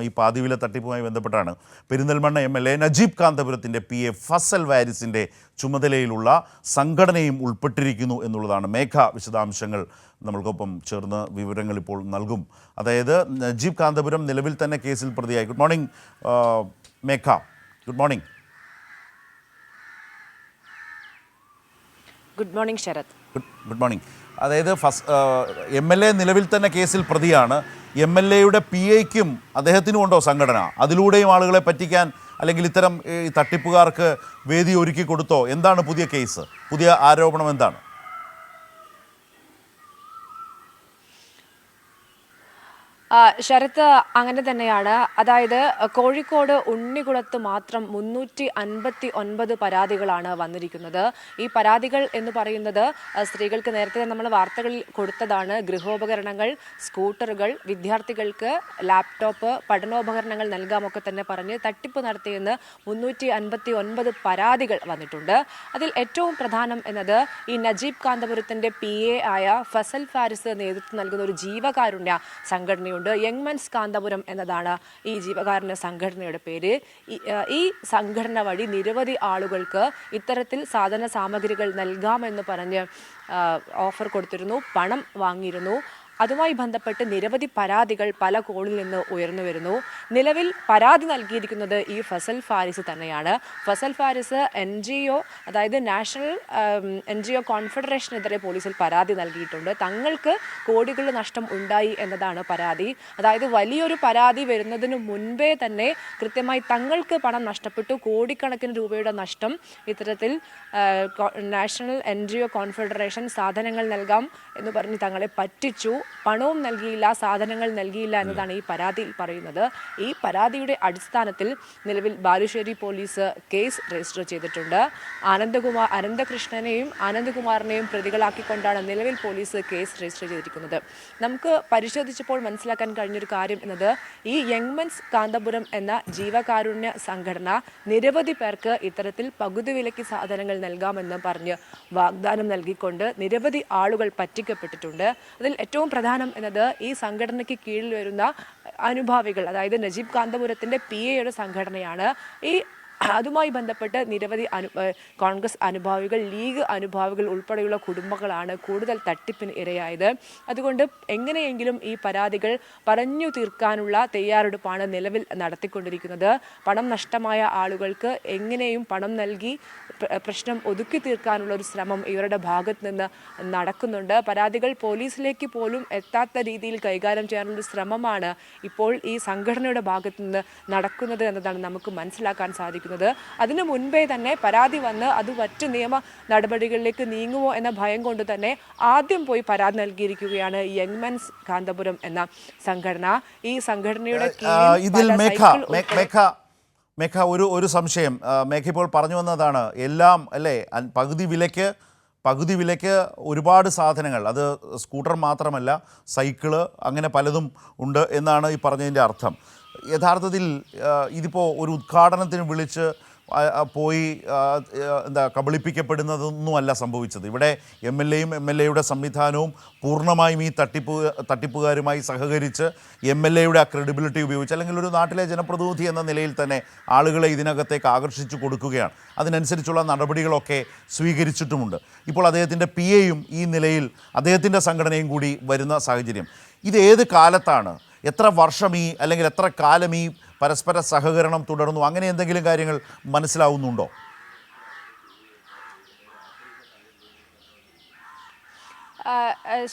ഈ പാതിവില തട്ടിപ്പുമായി ബന്ധപ്പെട്ടാണ് പെരിന്തൽമണ്ണ MLA നജീബ് കാന്തപുരത്തിൻ്റെ PA ഫസൽ വാരിസിൻ്റെ ചുമതലയിലുള്ള സംഘടനയും ഉൾപ്പെട്ടിരിക്കുന്നു എന്നുള്ളതാണ്. മേഘ വിശദാംശങ്ങൾ നമ്മൾക്കൊപ്പം ചേർന്ന് വിവരങ്ങൾ ഇപ്പോൾ നൽകും. അതായത് നജീബ് കാന്തപുരം നിലവിൽ തന്നെ കേസിൽ പ്രതിയായി. Good morning Megha. Good morning. Good morning Sharath. Good morning. അതായത് MLA നിലവിൽ തന്നെ കേസിൽ പ്രതിയാണ്. MLAയുടെ PAയ്ക്കും അദ്ദേഹത്തിനും ഉണ്ടോ സംഘടന? അതിലൂടെയും ആളുകളെ പറ്റിക്കാൻ അല്ലെങ്കിൽ ഇത്തരം തട്ടിപ്പുകാർക്ക് വേദി ഒരുക്കി കൊടുത്തോ? എന്താണ് പുതിയ കേസ്? പുതിയ ആരോപണം എന്താണ്? ശരത്ത്, അങ്ങനെ തന്നെയാണ്. അതായത് കോഴിക്കോട് ഉണ്ണികുളത്ത് മാത്രം 359 പരാതികളാണ് വന്നിരിക്കുന്നത്. ഈ പരാതികൾ എന്ന് പറയുന്നത് സ്ത്രീകൾക്ക് നേരത്തെ നമ്മൾ വാർത്തകളിൽ കൊടുത്തതാണ്. ഗൃഹോപകരണങ്ങൾ, സ്കൂട്ടറുകൾ, വിദ്യാർത്ഥികൾക്ക് ലാപ്ടോപ്പ്, പഠനോപകരണങ്ങൾ നൽകാമൊക്കെ തന്നെ പറഞ്ഞ് തട്ടിപ്പ് നടത്തിയെന്ന് 359 പരാതികൾ വന്നിട്ടുണ്ട്. അതിൽ ഏറ്റവും പ്രധാനം എന്നത് ഈ നജീബ് കാന്തപുരത്തിൻ്റെ PA ആയ ഫസൽ ഫാരിസ് നേതൃത്വം നൽകുന്ന ഒരു ജീവകാരുണ്യ സംഘടനയുണ്ട്. യങ്മൻസ് കാന്തപുരം എന്നതാണ് ഈ ജീവകാരുണ്യ സംഘടനയുടെ പേര്. ഈ സംഘടന വഴി നിരവധി ആളുകൾക്ക് ഇത്തരത്തിൽ സാധന സാമഗ്രികൾ നൽകാമെന്ന് പറഞ്ഞ് ഓഫർ കൊടുത്തിരുന്നു, പണം വാങ്ങിയിരുന്നു. അതുമായി ബന്ധപ്പെട്ട് നിരവധി പരാതികൾ പല കോണിൽ നിന്ന് ഉയർന്നു വരുന്നു. നിലവിൽ പരാതി നൽകിയിരിക്കുന്നത് ഈ ഫസൽ ഫാരിസ് തന്നെയാണ്. ഫസൽ ഫാരിസ് NGO, അതായത് നാഷണൽ NGO കോൺഫെഡറേഷനെതിരെ പോലീസിൽ പരാതി നൽകിയിട്ടുണ്ട്. തങ്ങൾക്ക് കോടികളുടെ നഷ്ടം ഉണ്ടായി എന്നതാണ് പരാതി. അതായത് വലിയൊരു പരാതി വരുന്നതിന് മുൻപേ തന്നെ കൃത്യമായി തങ്ങൾക്ക് പണം നഷ്ടപ്പെട്ടു, കോടിക്കണക്കിന് രൂപയുടെ നഷ്ടം ഇത്തരത്തിൽ നാഷണൽ NGO കോൺഫെഡറേഷൻ സാധനങ്ങൾ നൽകാം എന്ന് പറഞ്ഞ് തങ്ങളെ പറ്റിച്ചു, പണവും നൽകിയില്ല, സാധനങ്ങൾ നൽകിയില്ല എന്നതാണ് ഈ പരാതിയിൽ പറയുന്നത്. ഈ പരാതിയുടെ അടിസ്ഥാനത്തിൽ നിലവിൽ ബാലുശ്ശേരി പോലീസ് കേസ് രജിസ്റ്റർ ചെയ്തിട്ടുണ്ട്. അനന്തകൃഷ്ണനെയും ആനന്ദകുമാറിനെയും പ്രതികളാക്കിക്കൊണ്ടാണ് നിലവിൽ പോലീസ് കേസ് രജിസ്റ്റർ ചെയ്തിരിക്കുന്നത്. നമുക്ക് പരിശോധിച്ചപ്പോൾ മനസ്സിലാക്കാൻ കഴിഞ്ഞൊരു കാര്യം എന്നത് ഈ യങ്മൻസ് കാന്തപുരം എന്ന ജീവകാരുണ്യ സംഘടന നിരവധി പേർക്ക് ഇത്തരത്തിൽ പകുതി വിലയ്ക്ക് സാധനങ്ങൾ നൽകാമെന്ന് പറഞ്ഞ് വാഗ്ദാനം നൽകിക്കൊണ്ട് നിരവധി ആളുകൾ പറ്റിക്കപ്പെട്ടിട്ടുണ്ട്. അതിൽ ഏറ്റവും പ്രധാനം എന്നത് ഈ സംഘടനയ്ക്ക് കീഴിൽ വരുന്ന അനുഭാവികൾ, അതായത് നജീബ് കാന്തപുരത്തിൻ്റെ PAയുടെ സംഘടനയാണ്. അതുമായി ബന്ധപ്പെട്ട് നിരവധി കോൺഗ്രസ് അനുഭാവികൾ, ലീഗ് അനുഭാവികൾ ഉൾപ്പെടെയുള്ള കുടുംബങ്ങളാണ് കൂടുതൽ തട്ടിപ്പിന് ഇരയായത്. അതുകൊണ്ട് എങ്ങനെയെങ്കിലും ഈ പരാതികൾ പറഞ്ഞു തീർക്കാനുള്ള തയ്യാറെടുപ്പാണ് നിലവിൽ നടത്തിക്കൊണ്ടിരിക്കുന്നത്. പണം നഷ്ടമായ ആളുകൾക്ക് എങ്ങനെയും പണം നൽകി പ്രശ്നം ഒതുക്കി തീർക്കാനുള്ള ഒരു ശ്രമം ഇവരുടെ ഭാഗത്ത് നിന്ന് നടക്കുന്നുണ്ട്. പരാതികൾ പോലീസിലേക്ക് പോലും എത്താത്ത രീതിയിൽ കൈകാര്യം ചെയ്യാനുള്ള ശ്രമമാണ് ഇപ്പോൾ ഈ സംഘടനയുടെ ഭാഗത്ത് നിന്ന് നടക്കുന്നത് എന്നതാണ് നമുക്ക് മനസ്സിലാക്കാൻ സാധിക്കുന്നത്. അതിനു മുൻപേ തന്നെ പരാതി വന്ന് അത് മറ്റ് നിയമ നടപടികളിലേക്ക് നീങ്ങുമോ എന്ന ഭയം കൊണ്ട് തന്നെ ആദ്യം പോയി പരാതി നൽകിയിരിക്കുകയാണ് യങ്മൻസ് കാന്തപുരം എന്ന സംഘടന. ഈ സംഘടനയുടെ മേഘ ഒരു സംശയം. മേഘ ഇപ്പോൾ പറഞ്ഞു വന്നതാണ് എല്ലാം അല്ലേ, പകുതി വിലയ്ക്ക് ഒരുപാട് സാധനങ്ങൾ, അത് സ്കൂട്ടർ മാത്രമല്ല സൈക്കിള്, അങ്ങനെ പലതും ഉണ്ട് എന്നാണ് ഈ പറഞ്ഞതിൻ്റെ അർത്ഥം. യഥാർത്ഥത്തിൽ ഇതിപ്പോൾ ഒരു ഉദ്ഘാടനത്തിന് വിളിച്ച് പോയി കബളിപ്പിക്കപ്പെടുന്നതൊന്നുമല്ല സംഭവിച്ചത്. ഇവിടെ MLAയും MLAയുടെ സംവിധാനവും പൂർണ്ണമായും ഈ തട്ടിപ്പുകാരുമായി സഹകരിച്ച് MLAയുടെ ആ ക്രെഡിബിലിറ്റി ഉപയോഗിച്ച് അല്ലെങ്കിൽ ഒരു നാട്ടിലെ ജനപ്രതിനിധി എന്ന നിലയിൽ തന്നെ ആളുകളെ ഇതിനകത്തേക്ക് ആകർഷിച്ചു കൊടുക്കുകയാണ്. അതിനനുസരിച്ചുള്ള നടപടികളൊക്കെ സ്വീകരിച്ചിട്ടുമുണ്ട്. ഇപ്പോൾ അദ്ദേഹത്തിൻ്റെ PAയും ഈ നിലയിൽ അദ്ദേഹത്തിൻ്റെ സംഘടനയും കൂടി വരുന്ന സാഹചര്യം, ഇത് ഏത് കാലത്താണ്, എത്ര വർഷം അല്ലെങ്കിൽ എത്ര കാലം ഈ പരസ്പര സഹകരണം തുടർന്നു? അങ്ങനെ എന്തെങ്കിലും കാര്യങ്ങൾ മനസ്സിലാവുന്നുണ്ടോ?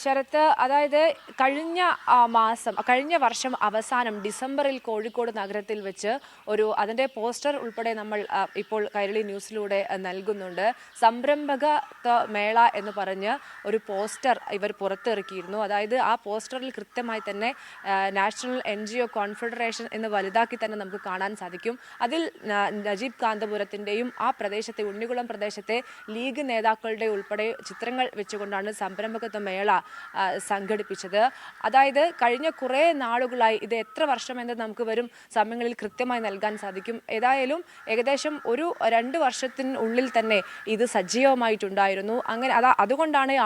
ശരത്ത്, അതായത് കഴിഞ്ഞ വർഷം അവസാനം ഡിസംബറിൽ കോഴിക്കോട് നഗരത്തിൽ വെച്ച് അതിൻ്റെ പോസ്റ്റർ ഉൾപ്പെടെ നമ്മൾ ഇപ്പോൾ കൈരളി ന്യൂസിലൂടെ നൽകുന്നുണ്ട്. സംരംഭകത്വ മേള എന്ന് പറഞ്ഞ് ഒരു പോസ്റ്റർ ഇവർ പുറത്തിറക്കിയിരുന്നു. അതായത് ആ പോസ്റ്ററിൽ കൃത്യമായി തന്നെ നാഷണൽ NGO കോൺഫെഡറേഷൻ എന്ന് വലുതാക്കി തന്നെ നമുക്ക് കാണാൻ സാധിക്കും. അതിൽ നജീബ് കാന്തപുരത്തിൻ്റെയും ആ പ്രദേശത്തെ ഉണ്ണികുളം പ്രദേശത്തെ ലീഗ് നേതാക്കളുടെ ഉൾപ്പെടെ ചിത്രങ്ങൾ വെച്ചുകൊണ്ടാണ് സംരംഭക സംരംഭകത്വ മേള സംഘടിപ്പിച്ചത്. അതായത് കഴിഞ്ഞ കുറേ നാളുകളായി, ഇത് എത്ര വർഷമെന്ന് നമുക്ക് വരും സമയങ്ങളിൽ കൃത്യമായി നൽകാൻ സാധിക്കും. ഏതായാലും ഏകദേശം ഒരു 2 വർഷത്തിനുള്ളിൽ തന്നെ ഇത് സജീവമായിട്ടുണ്ടായിരുന്നു. അങ്ങനെ അതുകൊണ്ടാണ്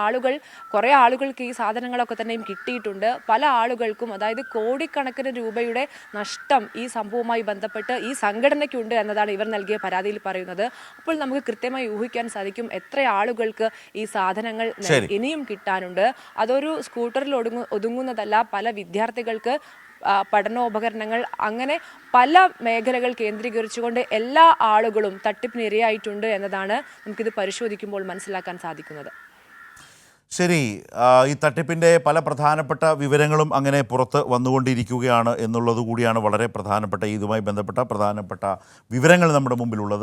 കുറേ ആളുകൾക്ക് ഈ സാധനങ്ങളൊക്കെ തന്നെയും കിട്ടിയിട്ടുണ്ട്. പല ആളുകൾക്കും, അതായത് കോടിക്കണക്കിന് രൂപയുടെ നഷ്ടം ഈ സംഭവവുമായി ബന്ധപ്പെട്ട് ഈ സംഘടനയ്ക്കുണ്ട് എന്നതാണ് ഇവർ നൽകിയ പരാതിയിൽ പറയുന്നത്. അപ്പോൾ നമുക്ക് കൃത്യമായി ഊഹിക്കാൻ സാധിക്കും എത്ര ആളുകൾക്ക് ഈ സാധനങ്ങൾ ഇനിയും കിട്ടാനുണ്ട്. അതൊരു സ്കൂട്ടറിൽ ഒതുങ്ങുന്നതല്ല. പല വിദ്യാർത്ഥികൾക്ക് പഠനോപകരണങ്ങൾ, അങ്ങനെ പല മേഖലകൾ കേന്ദ്രീകരിച്ചുകൊണ്ട് എല്ലാ ആളുകളും തട്ടിപ്പിന് ഇരയായിട്ടുണ്ട് എന്നതാണ് നമുക്കിത് പരിശോധിക്കുമ്പോൾ മനസ്സിലാക്കാൻ സാധിക്കുന്നത്. ശരി, ഈ തട്ടിപ്പിൻ്റെ പല പ്രധാനപ്പെട്ട വിവരങ്ങളും അങ്ങനെ പുറത്ത് വന്നുകൊണ്ടിരിക്കുകയാണ് എന്നുള്ളത് കൂടിയാണ് വളരെ പ്രധാനപ്പെട്ട, ഇതുമായി ബന്ധപ്പെട്ട പ്രധാനപ്പെട്ട വിവരങ്ങൾ നമ്മുടെ മുമ്പിലുള്ളത്.